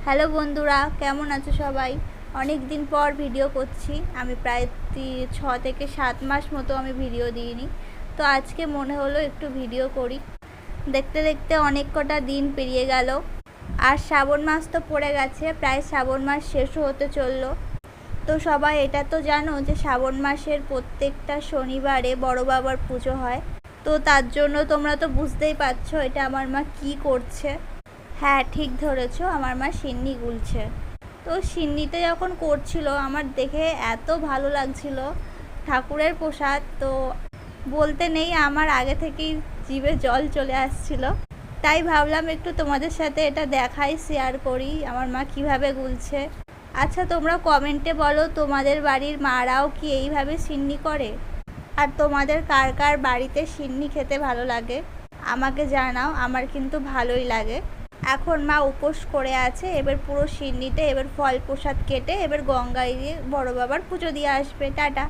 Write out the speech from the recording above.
Hello বন্ধুরা, কেমন আছো সবাই? অনেক দিন পর ভিডিও করছি। আমি প্রায় 6 থেকে 7 মাস মতো আমি ভিডিও দিইনি। তো আজকে মনে হলো একটু ভিডিও করি। দেখতে দেখতে অনেক কটা দিন পেরিয়ে গেল, আর শ্রাবণ মাস তো পড়ে গেছে, প্রায় শ্রাবণ মাস শেষও হতে চললো। তো সবাই এটা তো জানো যে শ্রাবণ মাসের প্রত্যেকটা শনিবারে বড় বাবার পুজো হয়। তো তার জন্য তোমরা তো বুঝতেই পারছো এটা আমার মা কি করছে। হ্যাঁ, ঠিক ধরেছো, আমার মা সিন্নি গুলছে। তো সিন্নিতে যখন করছিল আমার দেখে এত ভালো লাগছিল। ঠাকুরের প্রসাদ তো বলতে নেই, আমার আগে থেকেই জিভে জল চলে আসছিল। তাই ভাবলাম একটু তোমাদের সাথে এটা দেখাই, শেয়ার করি আমার মা কিভাবে গুলছে। আচ্ছা, তোমরা কমেন্টে বলো তোমাদের বাড়ির মারাও কি এইভাবে সিন্নি করে? আর তোমাদের কার কার বাড়িতে সিন্নি খেতে ভালো লাগে আমাকে জানাও, আমার কিন্তু ভালোই লাগে। এখন মা উপোস করে আছে, এবার পুরো সিন্নিতে এবার ফল প্রসাদ কেটে এবার গঙ্গায় দিয়ে বড় বাবার পুজো দিয়ে আসবে। টাটা।